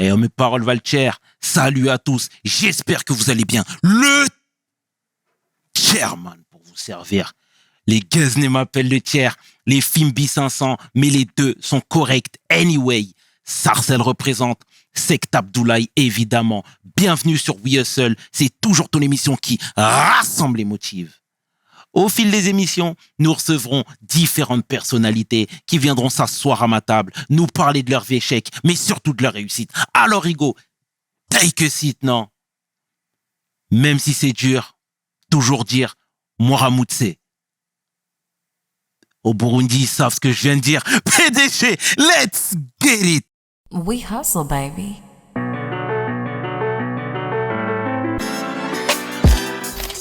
Et mes paroles valent cher. Salut à tous. J'espère que vous allez bien. Le chairman pour vous servir. Les Guesnay m'appellent le tiers. Les Fimbi 500, mais les deux sont corrects anyway. Sarcel représente. Sect Abdoulaye, évidemment. Bienvenue sur We Hustle. C'est toujours ton émission qui rassemble les motive. Au fil des émissions, nous recevrons différentes personnalités qui viendront s'asseoir à ma table, nous parler de leurs échecs, mais surtout de leur réussite. Alors, Hugo, take a seat, non? Même si c'est dur, toujours dire Moramutse. Au Burundi, ils savent ce que je viens de dire. PDG, let's get it! We hustle, baby.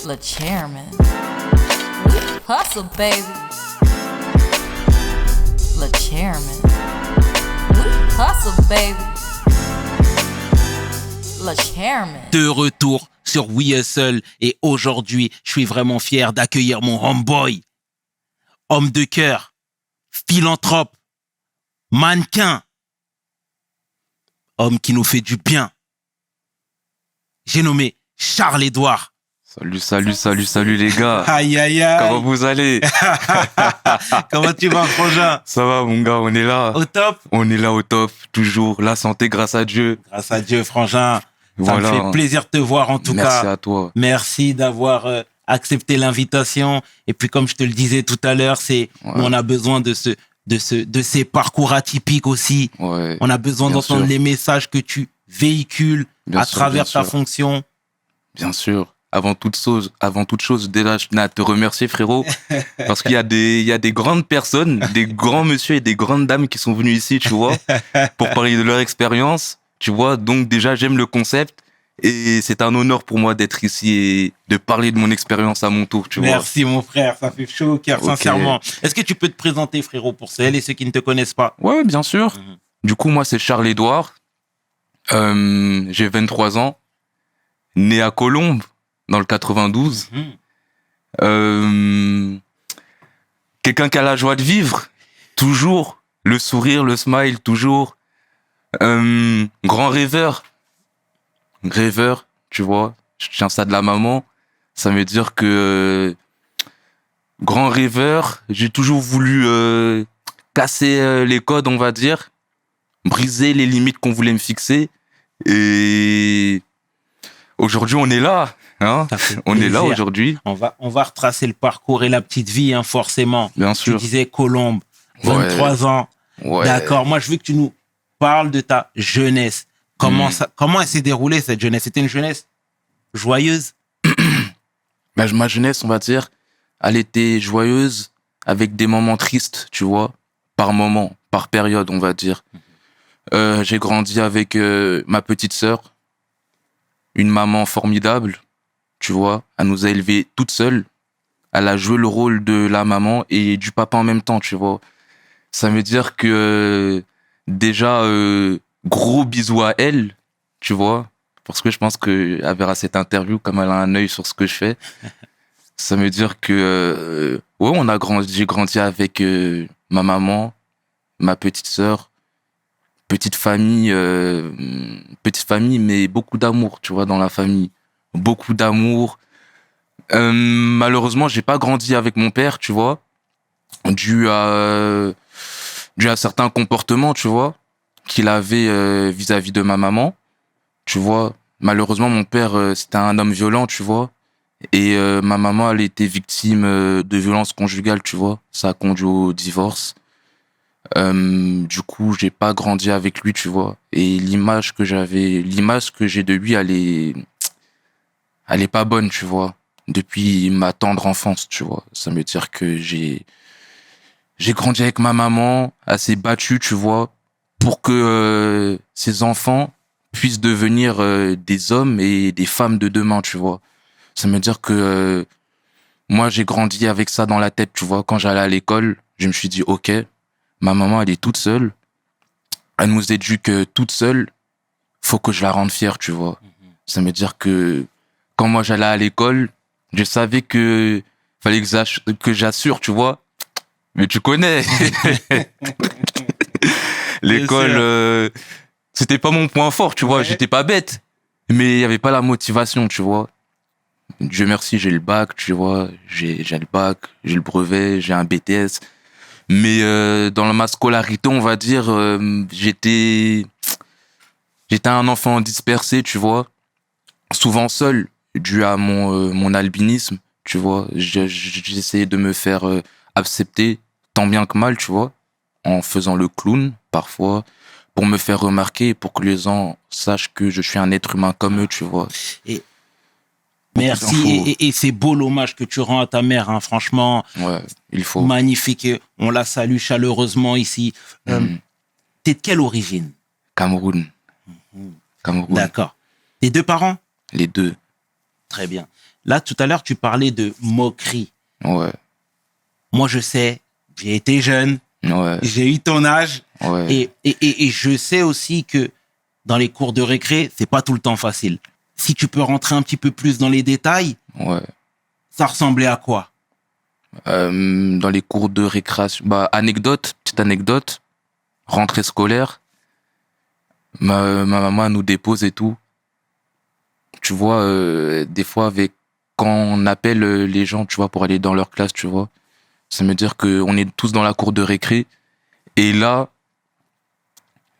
Le chairman. We hustle, baby. Le chairman. We hustle, baby. Le chairman. De retour sur We Hustle et aujourd'hui, je suis vraiment fier d'accueillir mon homeboy. Homme de cœur, philanthrope, mannequin, homme qui nous fait du bien. J'ai nommé Charles-Édouard. Salut les gars. Aïe, aïe, aïe. Comment vous allez? Comment tu vas, frangin? Ça va mon gars, on est là. Au top? On est là au top, toujours. La santé grâce à Dieu. Grâce à Dieu, frangin. Voilà. Ça me fait plaisir de te voir en tout cas. Merci à toi. Merci d'avoir accepté l'invitation. Et puis comme je te le disais tout à l'heure, on a besoin de ces parcours atypiques aussi. Ouais. On a besoin d'entendre les messages que tu véhicules à travers ta fonction. Bien sûr. Avant toute chose, déjà, je tenais à te remercier, frérot, parce qu'il y a des grandes personnes, des grands monsieur et des grandes dames qui sont venus ici, tu vois, pour parler de leur expérience, tu vois. Donc, déjà, j'aime le concept et c'est un honneur pour moi d'être ici et de parler de mon expérience à mon tour, tu vois. Merci, mon frère. Ça fait chaud au cœur, sincèrement. Est-ce que tu peux te présenter, frérot, pour celles et ceux qui ne te connaissent pas? Ouais, bien sûr. Du coup, moi, c'est Charles-Édouard. J'ai 23 ans, né à Colombes, dans le 92. Quelqu'un qui a la joie de vivre, toujours. Le sourire, le smile, toujours. Grand rêveur, tu vois. Je tiens ça de la maman. Ça veut dire que grand rêveur, j'ai toujours voulu casser les codes, on va dire. Briser les limites qu'on voulait me fixer. Et aujourd'hui, on est là. Hein, on est là aujourd'hui. On va retracer le parcours et la petite vie, hein, forcément. Bien sûr. Tu disais Colombes, 23 ans. Ouais. D'accord. Moi, je veux que tu nous parles de ta jeunesse. Comment elle s'est déroulée, cette jeunesse? C'était une jeunesse joyeuse? Ma jeunesse, on va dire, elle était joyeuse avec des moments tristes, tu vois, par moment, par période, on va dire. J'ai grandi avec ma petite sœur, une maman formidable. Tu vois, elle nous a élevés toute seule. Elle a joué le rôle de la maman et du papa en même temps, tu vois. Ça veut dire que déjà, gros bisous à elle, tu vois. Parce que je pense qu'elle verra cette interview comme elle a un œil sur ce que je fais. Ça veut dire que, j'ai grandi avec ma maman, ma petite sœur, petite famille, mais beaucoup d'amour, tu vois, dans la famille. Beaucoup d'amour. Malheureusement, j'ai pas grandi avec mon père, tu vois, dû à certains comportements, tu vois, qu'il avait vis-à-vis de ma maman, tu vois. Malheureusement, mon père, c'était un homme violent, tu vois, et ma maman, elle était victime de violences conjugales, tu vois. Ça a conduit au divorce. Du coup, j'ai pas grandi avec lui, tu vois, et l'image que j'ai de lui, elle est pas bonne, tu vois, depuis ma tendre enfance, tu vois. Ça veut dire que j'ai grandi avec ma maman, elle s'est battue, tu vois, pour que ses enfants puissent devenir des hommes et des femmes de demain, tu vois. Ça veut dire que moi, j'ai grandi avec ça dans la tête, tu vois. Quand j'allais à l'école, je me suis dit, OK, ma maman, elle est toute seule, elle nous éduque toute seule, faut que je la rende fière, tu vois. Ça veut dire que quand moi j'allais à l'école, je savais que fallait que j'assure, tu vois. Mais tu connais. L'école, C'était pas mon point fort, tu vois. Ouais. J'étais pas bête. Mais il y avait pas la motivation, tu vois. Dieu merci, j'ai le bac, tu vois. J'ai le bac, j'ai le brevet, j'ai un BTS. Mais dans ma scolarité, on va dire, j'étais un enfant dispersé, tu vois. Souvent seul, dû à mon albinisme, tu vois. J'essayais de me faire accepter tant bien que mal, tu vois, en faisant le clown, parfois, pour me faire remarquer, pour que les gens sachent que je suis un être humain comme eux, tu vois. Et Beaucoup merci. d'infos. Et c'est beau l'hommage que tu rends à ta mère, hein, franchement. Ouais, il faut. Magnifique. On la salue chaleureusement ici. T'es de quelle origine? Cameroun. Cameroun. D'accord. Tes deux parents? Les deux. Très bien. Là, tout à l'heure, tu parlais de moquerie. Ouais. Moi, je sais, j'ai été jeune, Ouais. j'ai eu ton âge, Ouais. et je sais aussi que dans les cours de récré, c'est pas tout le temps facile. Si tu peux rentrer un petit peu plus dans les détails, Ouais. ça ressemblait à quoi? Dans les cours de récréation. Petite anecdote. Rentrée scolaire. Ma maman elle nous dépose et tout. Tu vois, des fois, quand on appelle les gens, tu vois, pour aller dans leur classe, tu vois, ça veut dire qu'on est tous dans la cour de récré. Et là,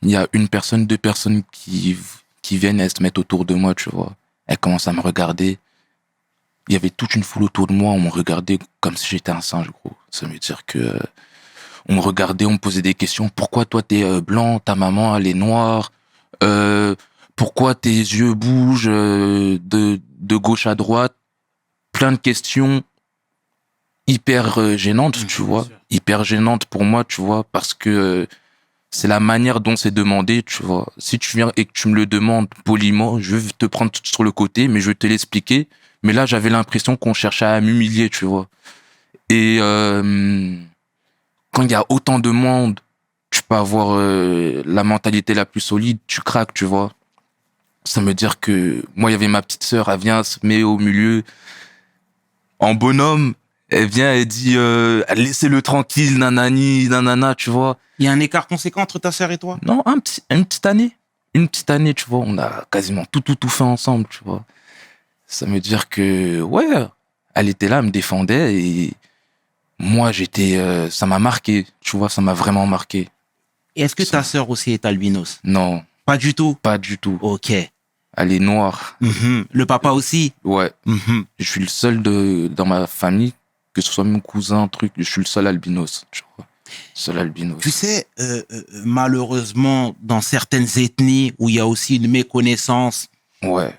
il y a une personne, deux personnes qui viennent, elles se mettent autour de moi, tu vois. Elles commencent à me regarder. Il y avait toute une foule autour de moi, on me regardait comme si j'étais un singe, gros. Ça veut dire que on me regardait, on me posait des questions. Pourquoi toi t'es blanc, ta maman elle est noire, pourquoi tes yeux bougent de gauche à droite, plein de questions hyper gênantes, tu vois, hyper gênantes pour moi, tu vois, parce que c'est la manière dont c'est demandé, tu vois. Si tu viens et que tu me le demandes poliment, je vais te prendre sur le côté, mais je vais te l'expliquer. Mais là, j'avais l'impression qu'on cherchait à m'humilier, tu vois. Et quand il y a autant de monde, tu peux avoir la mentalité la plus solide, tu craques, tu vois. Ça veut dire que moi, il y avait ma petite sœur, elle vient, se met au milieu, en bonhomme, elle vient, elle dit laissez-le tranquille, nanani, nanana, tu vois. Il y a un écart conséquent entre ta sœur et toi? Non, une petite année. Une petite année, tu vois. On a quasiment tout fait ensemble, tu vois. Ça veut dire que, ouais, elle était là, elle me défendait et moi, ça m'a marqué, tu vois, ça m'a vraiment marqué. Et est-ce que ta sœur aussi est albinos? Non, Pas du tout? pas du tout. Ok. Elle est noire. Le papa aussi? Ouais. Je suis le seul dans ma famille, que ce soit mon cousin, truc, je suis le seul albinos, tu vois. Seul albinos. Tu sais, malheureusement, dans certaines ethnies où il y a aussi une méconnaissance, Ouais.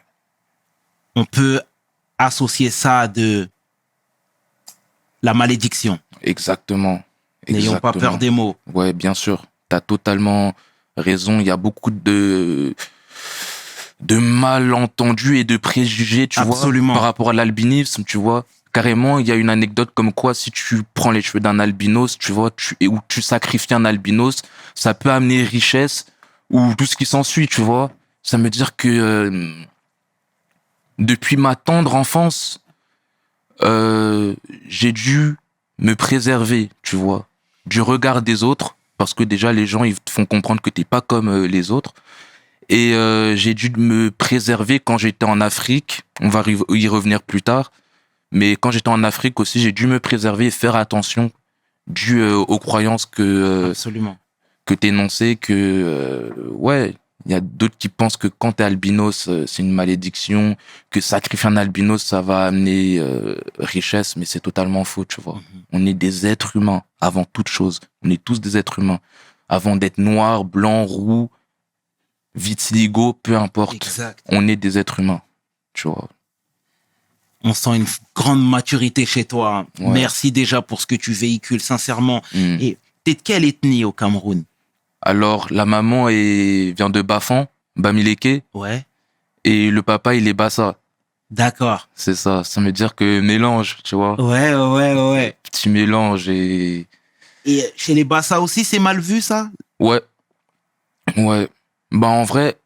on peut associer ça à de la malédiction. Exactement. N'ayons pas peur des mots. Ouais, bien sûr. T'as totalement raison. Il y a beaucoup de malentendus et de préjugés, tu Absolument. vois, par rapport à l'albinisme, tu vois. Carrément, il y a une anecdote comme quoi, si tu prends les cheveux d'un albinos, tu vois, ou tu sacrifies un albinos, ça peut amener richesse ou tout ce qui s'ensuit, tu vois. Ça veut dire que depuis ma tendre enfance, j'ai dû me préserver, tu vois, du regard des autres, parce que déjà les gens ils te font comprendre que t'es pas comme les autres. Et j'ai dû me préserver quand j'étais en Afrique. On va y revenir plus tard. Mais quand j'étais en Afrique aussi, j'ai dû me préserver et faire attention dû aux croyances Absolument. que t'énonçais, ouais, il y a d'autres qui pensent que quand t'es albinos, c'est une malédiction, que sacrifier un albinos, ça va amener richesse, mais c'est totalement faux, tu vois. On est des êtres humains, avant toute chose. On est tous des êtres humains. Avant d'être noir, blanc, roux, vitiligo, peu importe. Exact. On est des êtres humains, tu vois. On sent une grande maturité chez toi. Ouais. Merci déjà pour ce que tu véhicules, sincèrement. Et t'es de quelle ethnie au Cameroun? Alors, la maman vient de Bafan, Bamileke, Ouais. et le papa, il est Bassa. D'accord. C'est ça. Ça veut dire que mélange, tu vois. Ouais. Petit mélange et... Et chez les Bassa aussi, c'est mal vu, ça? Ouais. Bah, en vrai,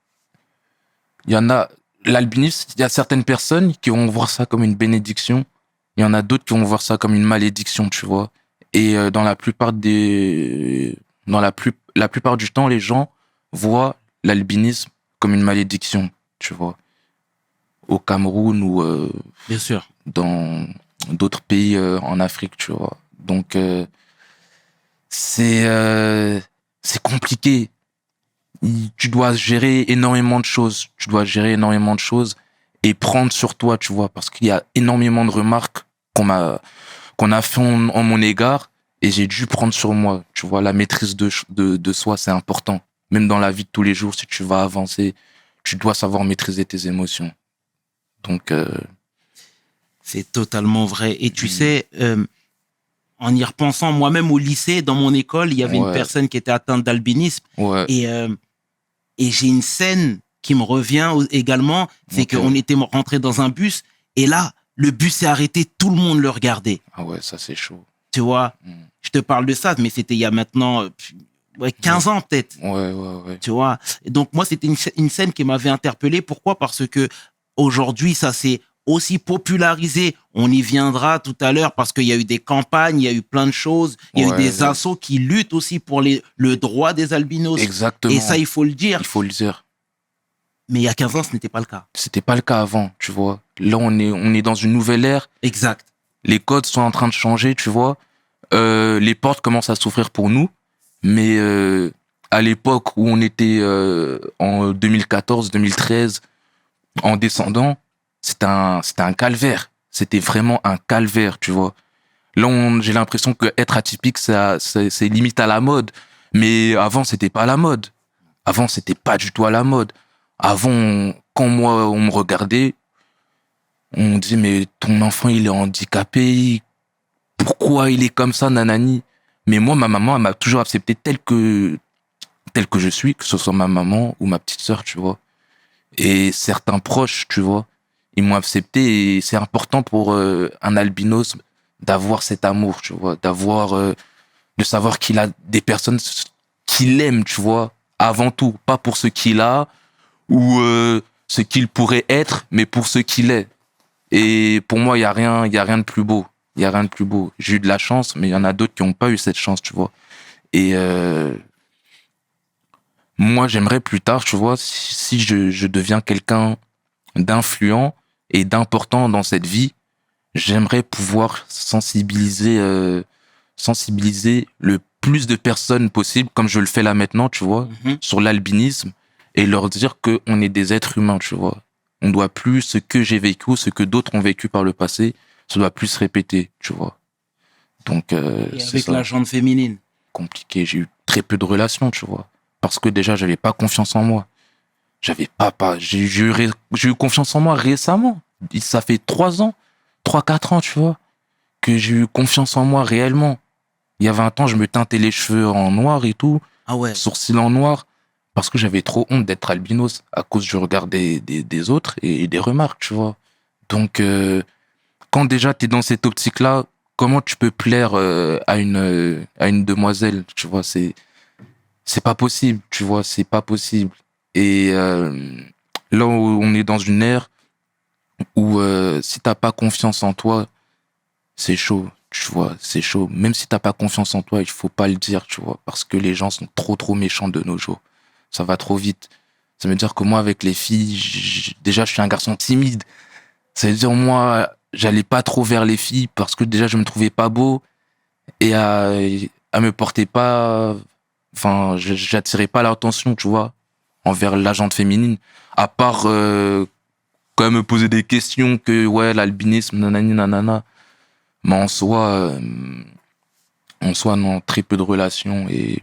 il y en a... L'albinisme, il y a certaines personnes qui vont voir ça comme une bénédiction. Il y en a d'autres qui vont voir ça comme une malédiction, tu vois. Et la plupart du temps, les gens voient l'albinisme comme une malédiction, tu vois. Au Cameroun ou Bien sûr. dans d'autres pays en Afrique, tu vois. Donc, c'est compliqué. Tu dois gérer énormément de choses. Tu dois gérer énormément de choses et prendre sur toi, tu vois, parce qu'il y a énormément de remarques qu'on a fait en mon égard et j'ai dû prendre sur moi, tu vois. La maîtrise de soi, c'est important. Même dans la vie de tous les jours, si tu vas avancer, tu dois savoir maîtriser tes émotions. Donc, C'est totalement vrai. Et tu sais, en y repensant, moi-même au lycée, dans mon école, il y avait une Ouais. personne qui était atteinte d'albinisme. ouais, Et j'ai une scène qui me revient également, c'est Ok. qu'on était rentré dans un bus et là, le bus s'est arrêté, tout le monde le regardait. ah ouais, ça c'est chaud. Tu vois, Mm. je te parle de ça, mais c'était il y a maintenant 15 ans peut-être. Ouais. Tu vois, et donc moi, c'était une scène qui m'avait interpellé. Pourquoi? Parce que aujourd'hui, ça s'est aussi popularisé. On y viendra tout à l'heure parce qu'il y a eu des campagnes, il y a eu plein de choses, il y a eu Ouais, des ouais. assos qui luttent aussi pour le droit des albinos. Exactement. Et ça, il faut le dire. Il faut le dire. Mais il y a 15 ans, ce n'était pas le cas. C'était pas le cas avant, tu vois. Là, on est dans une nouvelle ère. Exact. Les codes sont en train de changer, tu vois. Les portes commencent à s'ouvrir pour nous. Mais à l'époque où on était en 2014, 2013, en descendant, c'était un calvaire. C'était vraiment un calvaire, tu vois. Là, j'ai l'impression que être atypique, c'est limite à la mode. Mais avant, c'était pas à la mode. Avant, c'était pas du tout à la mode. Avant, quand moi, on me regardait, on me disait, mais ton enfant, il est handicapé. Pourquoi il est comme ça, nanani? Mais moi, ma maman, elle m'a toujours accepté tel que je suis, que ce soit ma maman ou ma petite sœur, tu vois. Et certains proches, tu vois, ils m'ont accepté et c'est important pour un albinos d'avoir cet amour, tu vois, de savoir qu'il a des personnes qui l'aiment, tu vois, avant tout, pas pour ce qu'il a ou ce qu'il pourrait être, mais pour ce qu'il est. Et pour moi, il y a rien de plus beau. Il y a rien de plus beau. J'ai eu de la chance, mais il y en a d'autres qui n'ont pas eu cette chance, tu vois. Et moi, j'aimerais plus tard, tu vois, si je deviens quelqu'un d'influent et d'important dans cette vie, j'aimerais pouvoir sensibiliser le plus de personnes possible, comme je le fais là maintenant, tu vois, sur l'albinisme, et leur dire qu'on est des êtres humains, tu vois. On doit plus, ce que j'ai vécu, ou ce que d'autres ont vécu par le passé, ça doit plus se répéter, tu vois. Donc, Et c'est avec ça. la jante féminine. Compliqué. J'ai eu très peu de relations, tu vois. Parce que déjà, j'avais pas confiance en moi. J'ai eu confiance en moi récemment. Ça fait 3 ans, tu vois, que j'ai eu confiance en moi réellement. Il y a 20 ans, je me teintais les cheveux en noir et tout, Ah ouais. sourcils en noir, parce que j'avais trop honte d'être albinos à cause du regard des autres et des remarques, tu vois. Donc, quand déjà t'es dans cette optique-là, comment tu peux plaire à une demoiselle, tu vois, c'est pas possible, tu vois, c'est pas possible. Et là, on est dans une ère où si t'as pas confiance en toi, c'est chaud, tu vois, c'est chaud. Même si t'as pas confiance en toi, il faut pas le dire, tu vois, parce que les gens sont trop méchants de nos jours. Ça va trop vite. Ça veut dire que moi, avec les filles, déjà, je suis un garçon timide. Ça veut dire, moi, j'allais pas trop vers les filles parce que déjà, je me trouvais pas beau et à me porter pas, enfin, j'attirais pas l'attention, tu vois, envers la gente féminine. À part, quand elle me posait des questions que, ouais, l'albinisme, nanani, nanana. Mais en soi, non, très peu de relations et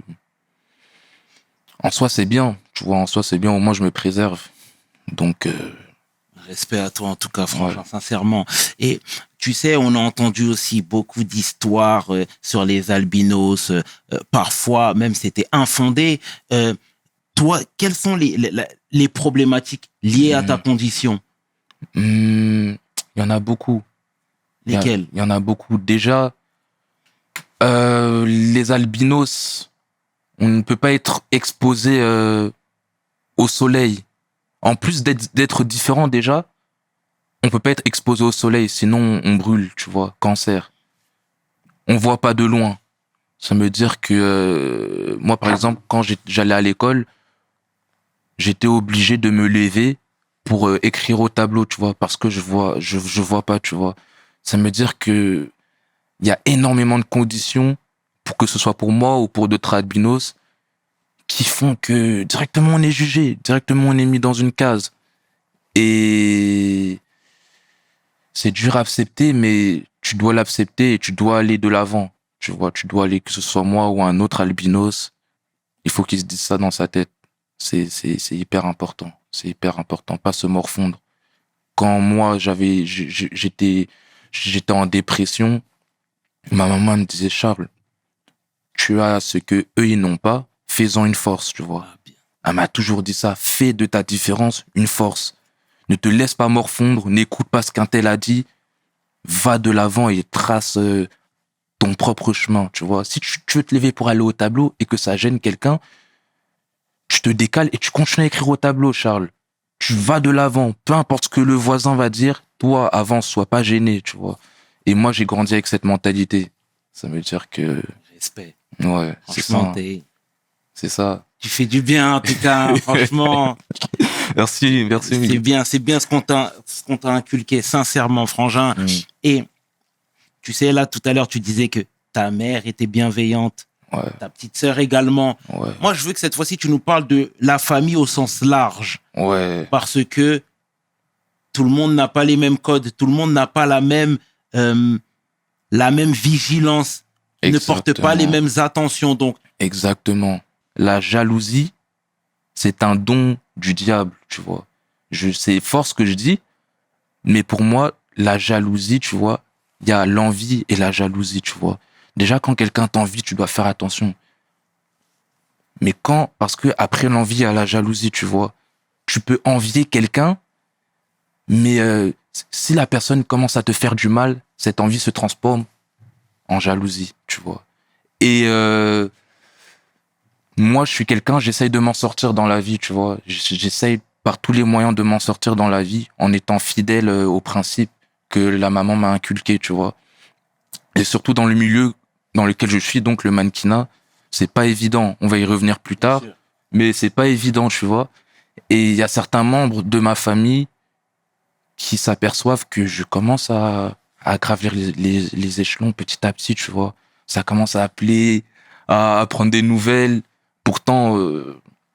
en soi, c'est bien, tu vois, en soi, c'est bien, au moins, je me préserve. Donc, Respect à toi, en tout cas, franchement, sincèrement. Et tu sais, on a entendu aussi beaucoup d'histoires sur les albinos. Parfois, même, c'était infondé. Toi, quelles sont les problématiques liées à ta condition? il y en a beaucoup. Lesquelles? Il y en a beaucoup. Déjà, les albinos, on ne peut pas être exposé au soleil. En plus d'être différent déjà, on peut pas être exposé au soleil, sinon on brûle, tu vois, cancer. On voit pas de loin. Ça veut dire que moi, par exemple, quand j'allais à l'école, j'étais obligé de me lever pour écrire au tableau, tu vois, parce que je vois pas, tu vois. Ça veut dire que il y a énormément de conditions, pour que ce soit pour moi ou pour d'autres albinos, qui font que directement on est jugé, directement on est mis dans une case. Et c'est dur à accepter, mais tu dois l'accepter et tu dois aller de l'avant. Tu vois, tu dois aller, que ce soit moi ou un autre albinos, il faut qu'il se dise ça dans sa tête. C'est hyper important. C'est hyper important, pas se morfondre. Quand moi, j'étais en dépression, ma maman me disait, Charles, tu as ce que eux, ils n'ont pas, fais-en une force, tu vois. Elle m'a toujours dit ça, fais de ta différence une force. Ne te laisse pas morfondre, n'écoute pas ce qu'un tel a dit, va de l'avant et trace ton propre chemin, tu vois. Si tu veux te lever pour aller au tableau et que ça gêne quelqu'un, tu te décales et tu continues à écrire au tableau, Charles. Tu vas de l'avant, peu importe ce que le voisin va dire, toi, avance, sois pas gêné, tu vois. Et moi, j'ai grandi avec cette mentalité. Ça veut dire que... Respect. Ouais, c'est ça. Franchement, C'est ça. tu fais du bien, en tout cas, franchement. Merci. C'est bien ce qu'on t'a inculqué, sincèrement, frangin. Et tu sais, là, tout à l'heure, tu disais que ta mère était bienveillante, Ouais, ta petite sœur également. ouais, Moi, je veux que cette fois-ci, tu nous parles de la famille au sens large, ouais. parce que tout le monde n'a pas les mêmes codes, tout le monde n'a pas la même vigilance, ne porte pas les mêmes attentions. Donc, Exactement. La jalousie, c'est un don du diable, tu vois. C'est fort ce que je dis, mais pour moi, la jalousie, tu vois, il y a l'envie et la jalousie, tu vois. Déjà, quand quelqu'un t'envie, tu dois faire attention. Mais parce que après l'envie, il y a la jalousie, tu vois. Tu peux envier quelqu'un, mais si la personne commence à te faire du mal, cette envie se transforme en jalousie, tu vois. Et moi, je suis quelqu'un, j'essaye de m'en sortir dans la vie, tu vois. J'essaye par tous les moyens de m'en sortir dans la vie en étant fidèle aux principes que la maman m'a inculqués, tu vois. Et surtout dans le milieu dans lequel je suis, donc le mannequinat, c'est pas évident. On va y revenir plus tard, mais c'est pas évident, tu vois. Et il y a certains membres de ma famille qui s'aperçoivent que je commence à gravir les échelons petit à petit, tu vois. Ça commence à appeler, à prendre des nouvelles. Pourtant,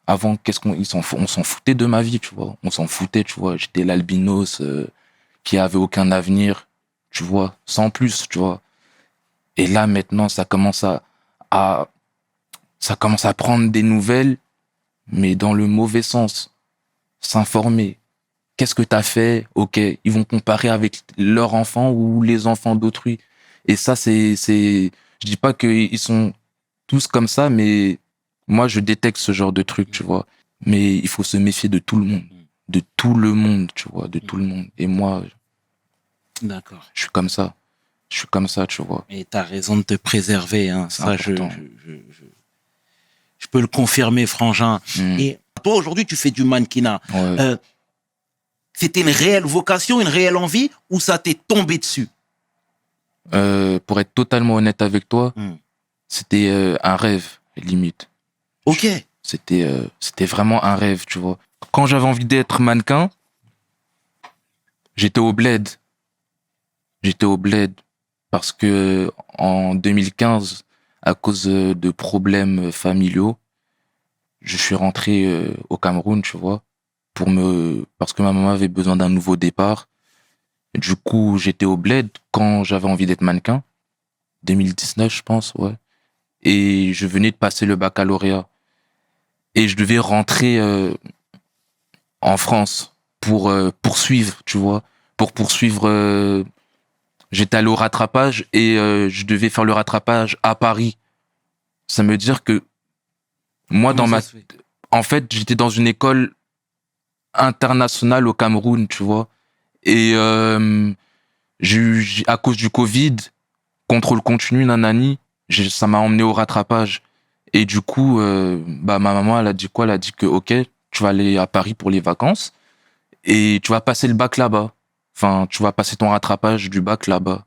avant, on s'en foutait de ma vie, tu vois. On s'en foutait, tu vois. J'étais l'albinos qui avait aucun avenir, tu vois, sans plus, tu vois. Et là, maintenant, ça commence à prendre des nouvelles, mais dans le mauvais sens. S'informer. Qu'est-ce que t'as fait? Ok, ils vont comparer avec leurs enfants ou les enfants d'autrui. Et ça, je dis pas qu'ils sont tous comme ça, mais moi, je détecte ce genre de truc, tu vois. Mais il faut se méfier de tout le monde. De tout le monde, tu vois, de tout le monde. Et moi, d'accord. je suis comme ça. Je suis comme ça, tu vois. Et t'as raison de te préserver, hein. Ça, je peux le confirmer, frangin. Et toi, aujourd'hui, tu fais du mannequinat. Ouais. C'était une réelle vocation, une réelle envie, ou ça t'est tombé dessus? Pour être totalement honnête avec toi, c'était un rêve, limite. Ok. C'était vraiment un rêve, tu vois. Quand j'avais envie d'être mannequin, j'étais au bled. Parce que en 2015, à cause de problèmes familiaux, je suis rentré au Cameroun, tu vois, parce que ma maman avait besoin d'un nouveau départ. Et du coup, j'étais au bled quand j'avais envie d'être mannequin. 2019, je pense, ouais. Et je venais de passer le baccalauréat. Et je devais rentrer en France pour poursuivre, tu vois. Pour poursuivre... J'étais allé au rattrapage et je devais faire le rattrapage à Paris. Ça veut dire que moi, en fait, j'étais dans une école internationale au Cameroun, tu vois. Et à cause du Covid, contrôle continu, nanani, ça m'a emmené au rattrapage. Et du coup, ma maman, elle a dit quoi? Elle a dit que, ok, tu vas aller à Paris pour les vacances et tu vas passer le bac là-bas. Enfin, tu vas passer ton rattrapage du bac là-bas.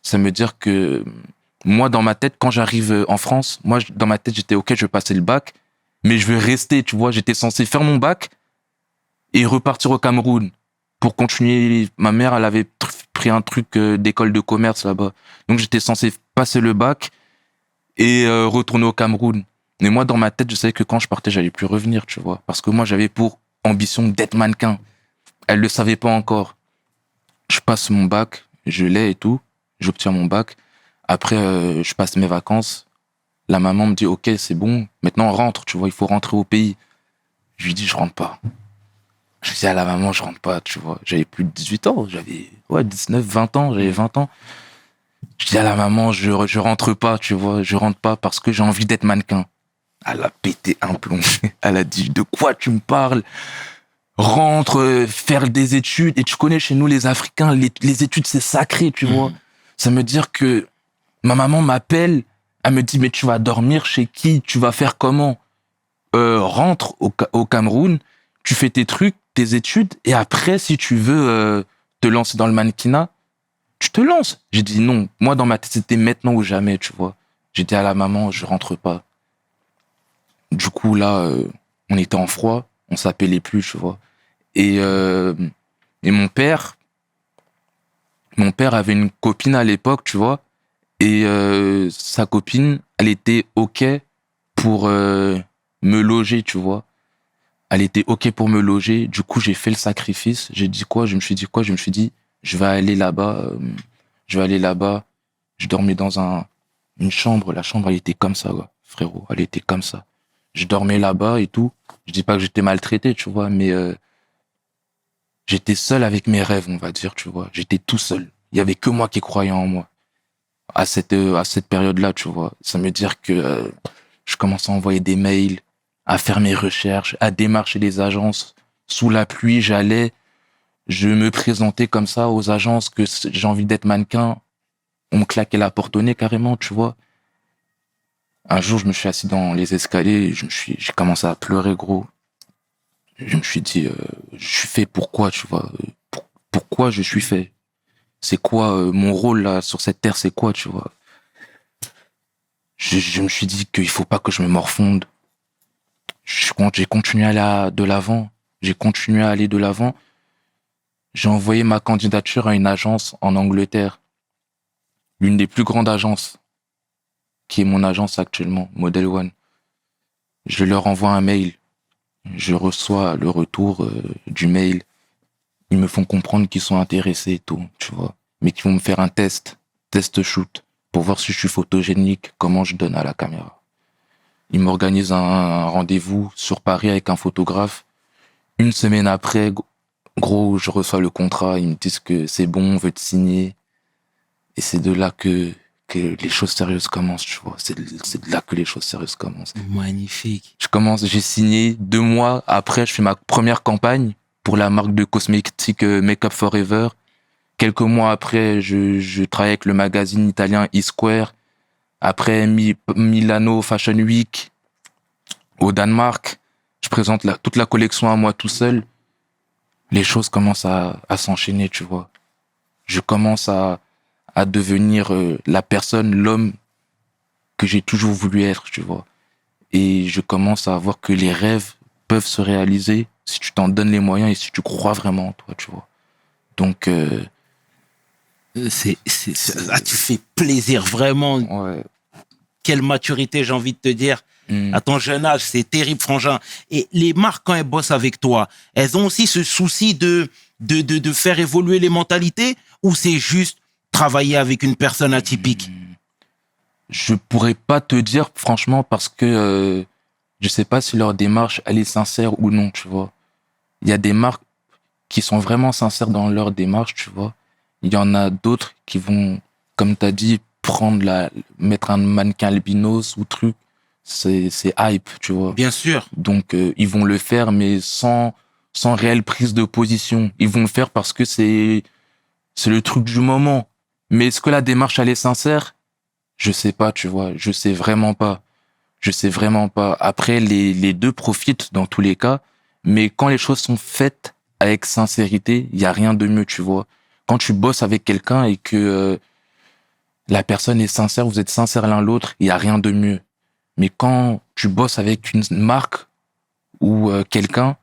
Ça veut dire que moi, dans ma tête, quand j'arrive en France, dans ma tête, j'étais ok, je vais passer le bac, mais je vais rester, tu vois. J'étais censé faire mon bac, et repartir au Cameroun pour continuer. Ma mère, elle avait pris un truc d'école de commerce là-bas. Donc j'étais censé passer le bac et retourner au Cameroun. Mais moi, dans ma tête, je savais que quand je partais, j'allais plus revenir, tu vois. Parce que moi, j'avais pour ambition d'être mannequin. Elle le savait pas encore. Je passe mon bac, je l'ai et tout. J'obtiens mon bac. Après, je passe mes vacances. La maman me dit, OK, c'est bon. Maintenant, on rentre, tu vois. Il faut rentrer au pays. Je lui dis, je rentre pas. Je dis à la maman, je rentre pas, tu vois. J'avais plus de 18 ans. J'avais, 19, 20 ans. J'avais 20 ans. Je dis à la maman, je rentre pas, tu vois. Je rentre pas parce que j'ai envie d'être mannequin. Elle a pété un plomb. Elle a dit, de quoi tu me parles? Rentre, faire des études. Et tu connais, chez nous, les Africains, les études, c'est sacré, tu vois. Ça veut dire que ma maman m'appelle, elle me dit, mais tu vas dormir chez qui? Tu vas faire comment? Rentre au Cameroun, tu fais tes trucs, tes études, et après, si tu veux te lancer dans le mannequinat, tu te lances. J'ai dit non. Moi, dans ma tête, c'était maintenant ou jamais, tu vois. J'ai dit à la maman, je rentre pas. Du coup, là, on était en froid, on s'appelait plus, tu vois. Et mon père avait une copine à l'époque, tu vois. Et sa copine, elle était OK pour me loger, tu vois. Elle était OK pour me loger. Du coup, j'ai fait le sacrifice. J'ai dit quoi? Je me suis dit, je vais aller là-bas. Je dormais dans une chambre. La chambre, elle était comme ça, quoi, frérot. Elle était comme ça. Je dormais là-bas et tout. Je dis pas que j'étais maltraité, tu vois, mais j'étais seul avec mes rêves, on va dire, tu vois. J'étais tout seul. Il y avait que moi qui croyais en moi. À cette période-là, tu vois. Ça veut dire que je commençais à envoyer des mails, à faire mes recherches, à démarcher les agences. Sous la pluie, je me présentais comme ça aux agences que j'ai envie d'être mannequin. On me claquait la porte au nez carrément, tu vois. Un jour, je me suis assis dans les escaliers, j'ai commencé à pleurer, gros. Je me suis dit, je suis fait pourquoi, tu vois. Pourquoi je suis fait? C'est quoi mon rôle là sur cette terre? C'est quoi, tu vois? Je me suis dit qu'il faut pas que je me morfonde. J'ai continué à aller de l'avant. J'ai envoyé ma candidature à une agence en Angleterre, l'une des plus grandes agences, qui est mon agence actuellement, Model One. Je leur envoie un mail. Je reçois le retour du mail. Ils me font comprendre qu'ils sont intéressés et tout, tu vois. Mais qu'ils vont me faire un test shoot, pour voir si je suis photogénique, comment je donne à la caméra. Ils m'organisent un rendez-vous sur Paris avec un photographe. Une semaine après, gros, je reçois le contrat. Ils me disent que c'est bon, on veut te signer. Et c'est de là que les choses sérieuses commencent, tu vois. C'est de là que les choses sérieuses commencent. Magnifique. J'ai signé 2 mois après, je fais ma première campagne pour la marque de cosmétiques Make Up Forever. Quelques mois après, je travaille avec le magazine italien eSquare. Après, Milano Fashion Week au Danemark. Je présente toute la collection à moi tout seul. Les choses commencent à s'enchaîner, tu vois. Je commence à devenir la personne, l'homme que j'ai toujours voulu être, tu vois. Et je commence à voir que les rêves peuvent se réaliser si tu t'en donnes les moyens et si tu crois vraiment en toi, tu vois. Donc... tu fais plaisir, vraiment. Ouais. Quelle maturité, j'ai envie de te dire. À ton jeune âge, c'est terrible, frangin. Et les marques, quand elles bossent avec toi, elles ont aussi ce souci de faire évoluer les mentalités, ou c'est juste travailler avec une personne atypique? Je pourrais pas te dire, franchement, parce que je sais pas si leur démarche, elle est sincère ou non, tu vois. Il y a des marques qui sont vraiment sincères dans leur démarche, tu vois. Il y en a d'autres qui vont, comme t'as dit, mettre un mannequin albinos ou truc. C'est hype, tu vois. Bien sûr. Donc, ils vont le faire, mais sans réelle prise de position. Ils vont le faire parce que c'est le truc du moment. Mais est-ce que la démarche, elle est sincère? Je sais pas, tu vois. Je sais vraiment pas. Après, les deux profitent dans tous les cas. Mais quand les choses sont faites avec sincérité, il y a rien de mieux, tu vois. Quand tu bosses avec quelqu'un et que la personne est sincère, vous êtes sincères l'un l'autre, il y a rien de mieux. Mais quand tu bosses avec une marque ou quelqu'un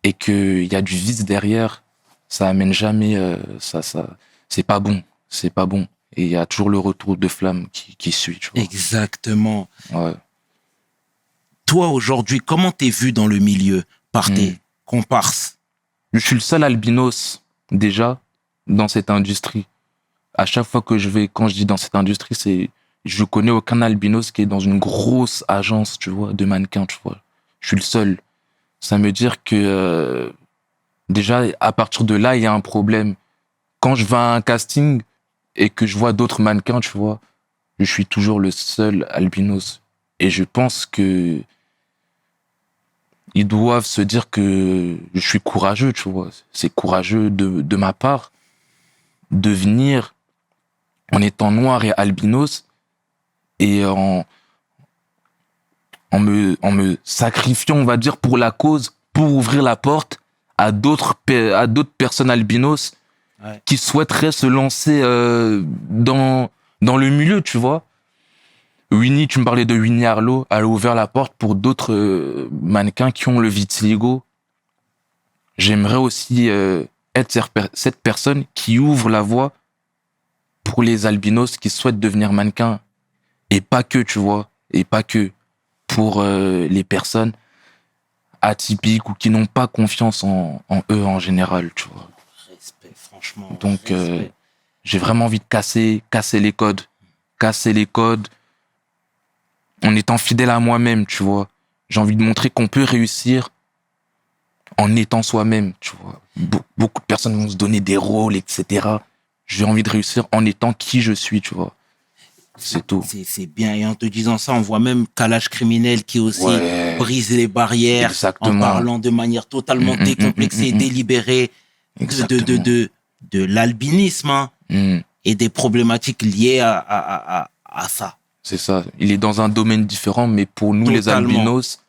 et qu'il y a du vice derrière, ça amène jamais, c'est pas bon. C'est pas bon. Et il y a toujours le retour de flamme qui suit, tu vois. Exactement. Ouais. Toi, aujourd'hui, comment t'es vu dans le milieu par tes comparses? Je suis le seul albinos, déjà, dans cette industrie. À chaque fois que quand je dis dans cette industrie, je connais aucun albinos qui est dans une grosse agence, tu vois, de mannequins, tu vois. Je suis le seul. Ça veut dire que, déjà, à partir de là, il y a un problème. Quand je vais à un casting et que je vois d'autres mannequins, tu vois, je suis toujours le seul albinos. Et je pense que ils doivent se dire que je suis courageux, tu vois. C'est courageux de ma part de venir en étant noir et albinos et en me sacrifiant, on va dire, pour la cause, pour ouvrir la porte à d'autres personnes albinos qui souhaiteraient se lancer dans le milieu, tu vois. Winnie, tu me parlais de Winnie Harlow, elle a ouvert la porte pour d'autres mannequins qui ont le vitiligo. J'aimerais aussi être cette personne qui ouvre la voie pour les albinos qui souhaitent devenir mannequins. Et pas que, tu vois, et pas que pour les personnes atypiques ou qui n'ont pas confiance en eux en général, tu vois. Respect, franchement. Donc, j'ai vraiment envie de casser les codes. Casser les codes en étant fidèle à moi-même, tu vois. J'ai envie de montrer qu'on peut réussir en étant soi-même, tu vois. Beaucoup de personnes vont se donner des rôles, etc. J'ai envie de réussir en étant qui je suis, tu vois. C'est tout. C'est bien. Et en te disant ça, on voit même Kalash Criminel qui aussi brise les barrières. Exactement. En parlant de manière totalement décomplexée, délibérée de l'albinisme hein, et des problématiques liées à ça. C'est ça. Il est dans un domaine différent, mais pour nous les albinos,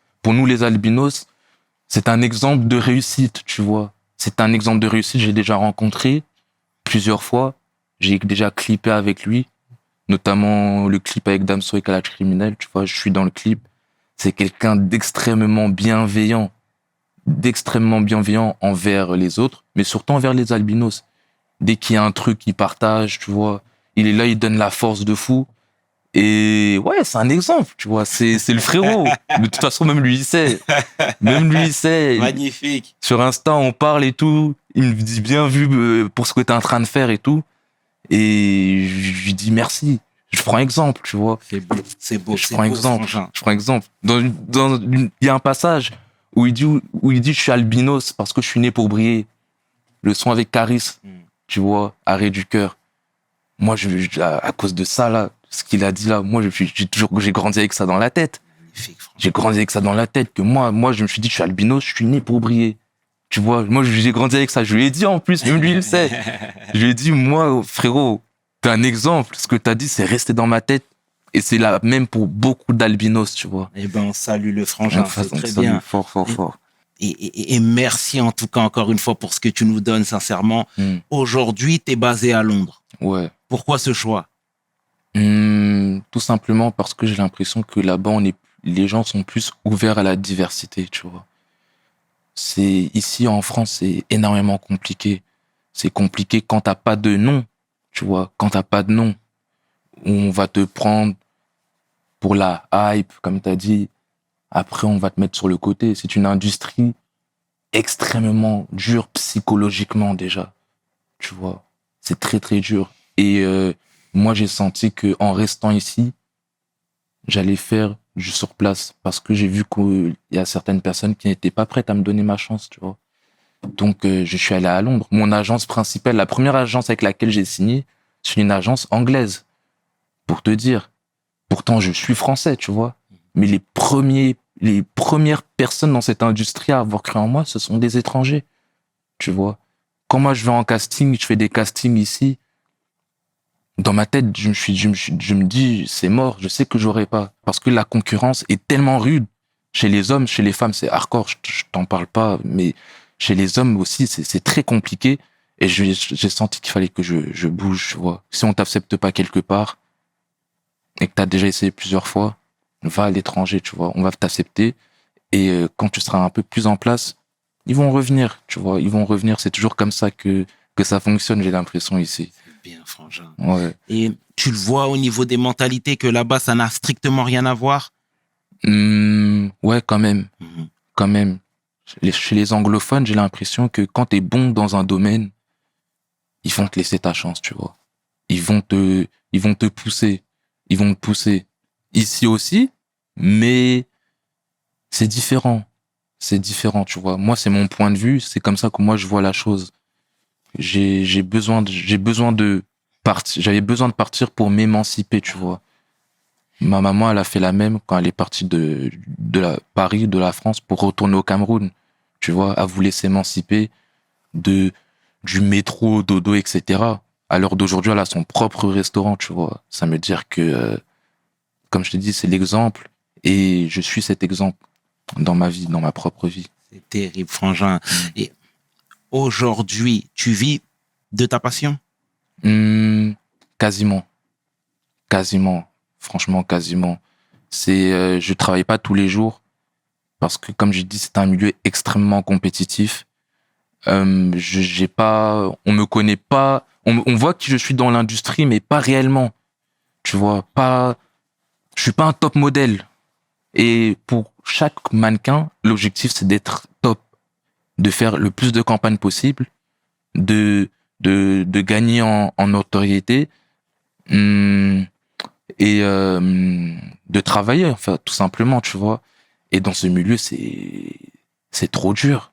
c'est un exemple de réussite, tu vois. C'est un exemple de réussite. J'ai déjà rencontré plusieurs fois. J'ai déjà clippé avec lui, notamment le clip avec Damso et Kalash Criminel. Tu vois, je suis dans le clip. C'est quelqu'un d'extrêmement bienveillant envers les autres, mais surtout envers les albinos. Dès qu'il y a un truc qu'il partage, tu vois, il est là, il donne la force de fou. Et ouais, c'est un exemple, tu vois, c'est le frérot. De toute façon, même lui, il sait. Magnifique. Sur Insta, on parle et tout. Il me dit bien vu pour ce que t'es en train de faire et tout. Et je lui dis merci. Je prends exemple, tu vois. C'est beau. Je prends exemple. Il y a un passage où il dit je suis albinos parce que je suis né pour briller. Le son avec Caris, tu vois, arrêt du cœur. Moi, à cause de ça, là, ce qu'il a dit là, moi, j'ai grandi avec ça dans la tête. J'ai grandi avec ça dans la tête, que moi, je me suis dit, je suis albinos, je suis né pour briller. Tu vois, moi, j'ai grandi avec ça. Je lui ai dit, en plus, même lui, il le sait. Je lui ai dit, moi, frérot, t'es un exemple. Ce que t'as dit, c'est resté dans ma tête. Et c'est là, même pour beaucoup d'albinos, tu vois. Eh ben, on salue le frangin, c'est très bien. Fort. Et merci, en tout cas, encore une fois, pour ce que tu nous donnes, sincèrement. Aujourd'hui, t'es basé à Londres. Ouais. Pourquoi ce choix? Tout simplement parce que j'ai l'impression que là-bas, les gens sont plus ouverts à la diversité, tu vois. Ici, en France, c'est énormément compliqué. C'est compliqué quand t'as pas de nom, tu vois. Quand t'as pas de nom, on va te prendre pour la hype, comme t'as dit. Après, on va te mettre sur le côté. C'est une industrie extrêmement dure psychologiquement, déjà. Tu vois. C'est très, très dur. Et moi, j'ai senti que en restant ici, j'allais faire du sur place parce que j'ai vu qu'il y a certaines personnes qui n'étaient pas prêtes à me donner ma chance, tu vois. Donc, je suis allé à Londres. Mon agence principale, la première agence avec laquelle j'ai signé, c'est une agence anglaise, pour te dire. Pourtant, je suis français, tu vois. Mais les premières personnes dans cette industrie à avoir cru en moi, ce sont des étrangers, tu vois. Quand moi, je vais en casting, je fais des castings ici, dans ma tête, je me dis, c'est mort, je sais que j'aurai pas. Parce que la concurrence est tellement rude. Chez les hommes, chez les femmes, c'est hardcore, je t'en parle pas, mais chez les hommes aussi, c'est très compliqué. Et j'ai senti qu'il fallait que je bouge, tu vois. Si on t'accepte pas quelque part, et que t'as déjà essayé plusieurs fois, va à l'étranger, tu vois. On va t'accepter. Et quand tu seras un peu plus en place, ils vont revenir, tu vois. Ils vont revenir. C'est toujours comme ça que ça fonctionne, j'ai l'impression, ici. Bien, frangin. Ouais. Et tu le vois au niveau des mentalités que là-bas, ça n'a strictement rien à voir. Ouais, quand même. Mhm. Quand même. Chez les anglophones, j'ai l'impression que quand t'es bon dans un domaine, ils vont te laisser ta chance, tu vois. Ils vont te pousser. Ils vont te pousser. Ici aussi, mais c'est différent. C'est différent, tu vois. Moi, c'est mon point de vue. C'est comme ça que moi, je vois la chose. J'avais besoin de partir pour m'émanciper, tu vois. Ma maman, elle a fait la même quand elle est partie de Paris, de la France, pour retourner au Cameroun. Tu vois, elle voulait s'émanciper du métro, dodo, etc. À l'heure d'aujourd'hui, elle a son propre restaurant, tu vois. Ça veut dire que, comme je te dis, c'est l'exemple. Et je suis cet exemple dans ma vie, dans ma propre vie. C'est terrible, frangin. Et aujourd'hui, tu vis de ta passion? Quasiment. Franchement, quasiment. Je travaille pas tous les jours parce que, comme j'ai dit, c'est un milieu extrêmement compétitif. J'ai pas, on me connaît pas, on voit que je suis dans l'industrie, mais pas réellement. Tu vois, je suis pas un top modèle. Et pour chaque mannequin, l'objectif, c'est d'être top, de faire le plus de campagnes possible, de gagner en notoriété, et de travailler, enfin, tout simplement, tu vois. Et dans ce milieu, c'est trop dur.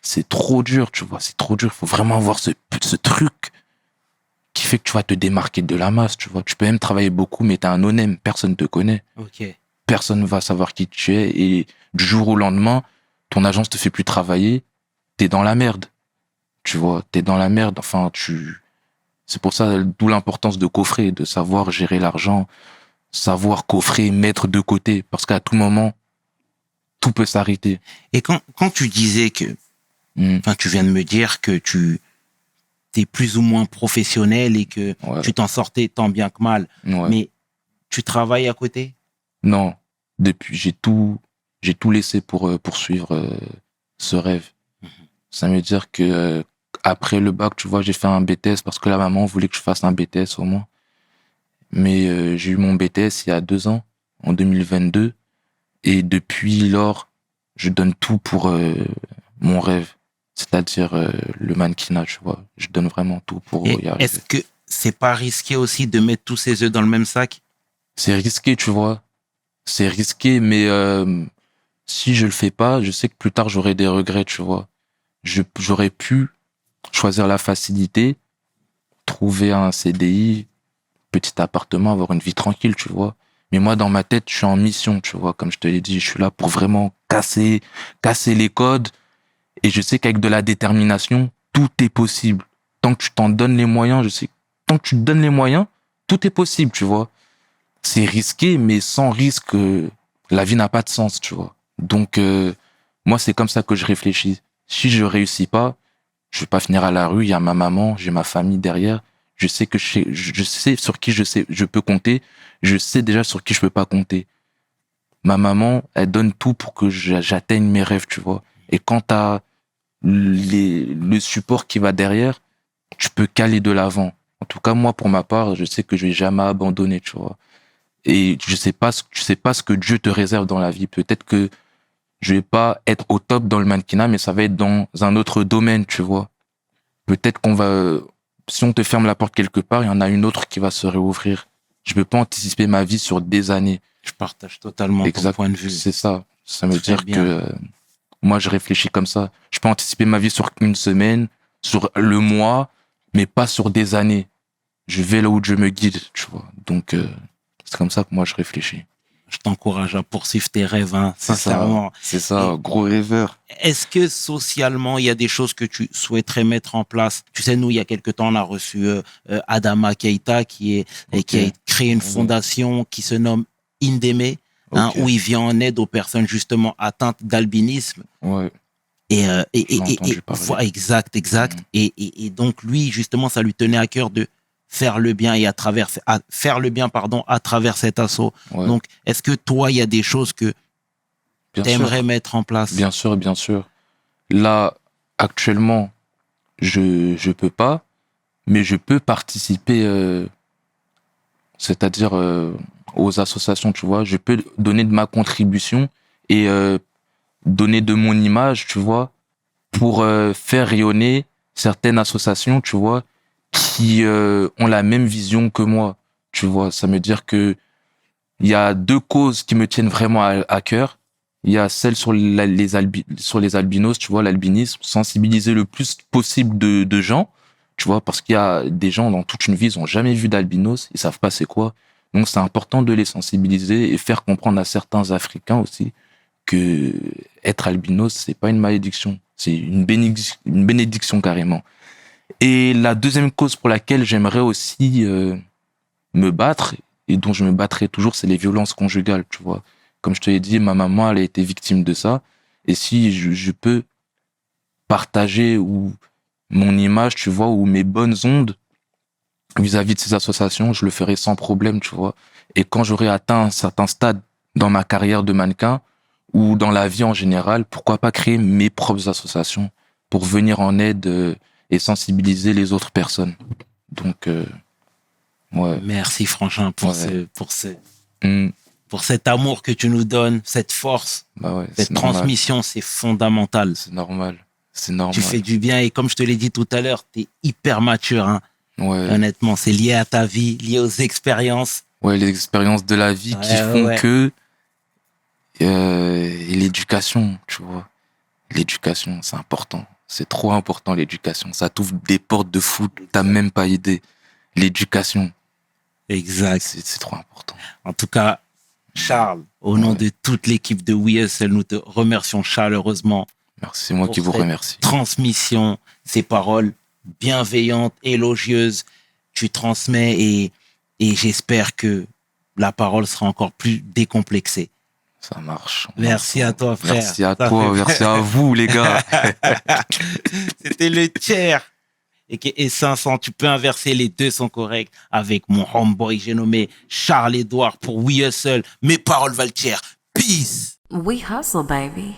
C'est trop dur, tu vois. C'est trop dur. Il faut vraiment avoir ce truc qui fait que tu vas te démarquer de la masse, tu vois. Tu peux même travailler beaucoup, mais t'es un no-name. Personne te connaît. Ok. Personne va savoir qui tu es. Et du jour au lendemain, ton agence te fait plus travailler. T'es dans la merde. Tu vois, t'es dans la merde. Enfin, c'est pour ça, d'où l'importance de coffrer, de savoir gérer l'argent, savoir coffrer, mettre de côté. Parce qu'à tout moment, tout peut s'arrêter. Et quand tu disais que, enfin, tu viens de me dire que tu es plus ou moins professionnel et que tu t'en sortais tant bien que mal, mais tu travailles à côté? Non, depuis j'ai tout laissé pour poursuivre ce rêve. Ça veut dire que après le bac, tu vois, j'ai fait un BTS parce que la maman voulait que je fasse un BTS au moins. Mais j'ai eu mon BTS il y a 2 ans, en 2022, et depuis lors, je donne tout pour mon rêve, c'est-à-dire le mannequinat, tu vois. Je donne vraiment tout pour y arriver. Est-ce que c'est pas risqué aussi de mettre tous ses œufs dans le même sac? C'est risqué, tu vois. C'est risqué, mais si je le fais pas, je sais que plus tard j'aurai des regrets, tu vois. J'aurais pu choisir la facilité, trouver un CDI, petit appartement, avoir une vie tranquille, tu vois. Mais moi, dans ma tête, je suis en mission, tu vois. Comme je te l'ai dit, je suis là pour vraiment casser les codes. Et je sais qu'avec de la détermination, tout est possible. Tant que tu t'en donnes les moyens, je sais, tant que tu te donnes les moyens, tout est possible, tu vois. C'est risqué, mais sans risque, la vie n'a pas de sens, tu vois. Donc, moi, c'est comme ça que je réfléchis. Si je réussis pas, je vais pas finir à la rue, il y a ma maman, j'ai ma famille derrière. Je sais que je sais sur qui je peux compter. Je sais déjà sur qui je peux pas compter. Ma maman, elle donne tout pour que j'atteigne mes rêves, tu vois. Et quand t'as le support qui va derrière, tu peux caler de l'avant. En tout cas, moi, pour ma part, je sais que je vais jamais abandonner, tu vois. Et je sais pas ce que Dieu te réserve dans la vie. Peut-être que je vais pas être au top dans le mannequinat, mais ça va être dans un autre domaine, tu vois. Peut-être si on te ferme la porte quelque part, il y en a une autre qui va se réouvrir. Je peux pas anticiper ma vie sur des années. Je partage totalement ton point de vue. C'est ça. Ça veut dire que moi, je réfléchis comme ça. Je peux anticiper ma vie sur une semaine, sur le mois, mais pas sur des années. Je vais là où Dieu me guide, tu vois. Donc, c'est comme ça que moi, je réfléchis. Je t'encourage à poursuivre tes rêves, hein, sincèrement. C'est ça, gros rêveur. Est-ce que socialement, il y a des choses que tu souhaiterais mettre en place? Tu sais, nous, il y a quelque temps, on a reçu Adama Keita qui a créé une fondation qui se nomme Indeme, où il vient en aide aux personnes justement atteintes d'albinisme. Ouais. Exact. Et donc, lui, justement, ça lui tenait à cœur de faire le bien et à travers cet assaut. Ouais. Donc, est-ce que toi, il y a des choses que tu aimerais mettre en place? Bien sûr. Là, actuellement, je peux pas, mais je peux participer, c'est-à-dire aux associations, tu vois. Je peux donner de ma contribution et donner de mon image, tu vois, pour faire rayonner certaines associations, tu vois, qui ont la même vision que moi, tu vois. Ça veut dire que il y a deux causes qui me tiennent vraiment à cœur. Il y a celle sur sur les albinos, tu vois, l'albinisme, sensibiliser le plus possible de gens, tu vois, parce qu'il y a des gens dans toute une vie, ils ont jamais vu d'albinos, ils savent pas c'est quoi. Donc c'est important de les sensibiliser et faire comprendre à certains Africains aussi que être albinos, c'est pas une malédiction, c'est une bénédiction carrément. Et la deuxième cause pour laquelle j'aimerais aussi me battre, et dont je me battrai toujours, c'est les violences conjugales, tu vois. Comme je te l'ai dit, ma maman, elle a été victime de ça. Et si je peux partager ou mon image, tu vois, ou mes bonnes ondes vis-à-vis de ces associations, je le ferai sans problème, tu vois. Et quand j'aurai atteint un certain stade dans ma carrière de mannequin ou dans la vie en général, pourquoi pas créer mes propres associations pour venir en aide et sensibiliser les autres personnes. Donc, ouais. Merci Frangin pour Ouais. ce pour cet amour que tu nous donnes, cette force, Bah ouais, cette c'est normal. transmission, c'est fondamental. C'est normal. C'est normal. Tu fais du bien et comme je te l'ai dit tout à l'heure, t'es hyper mature. Hein. Ouais. Honnêtement, c'est lié à ta vie, lié aux expériences. Ouais, les expériences de la vie qui font que et l'éducation, tu vois. L'éducation, c'est important. C'est trop important, l'éducation. Ça t'ouvre des portes de fou, t'as même pas idée. L'éducation, Exact. c'est trop important. En tout cas, Charles, au nom de toute l'équipe de We Hustle, nous te remercions chaleureusement. Merci, c'est moi pour qui vous cette remercie. Transmission, ces paroles bienveillantes, élogieuses, tu transmets et j'espère que la parole sera encore plus décomplexée. Ça marche. Merci à toi, frère. Merci à Ça toi, fait- merci à vous, les gars. C'était le tiers. Et 500, tu peux inverser, les deux sont corrects. Avec mon homeboy, j'ai nommé Charles Edouard pour We Hustle. Mes paroles valent cher. Peace. We hustle, baby.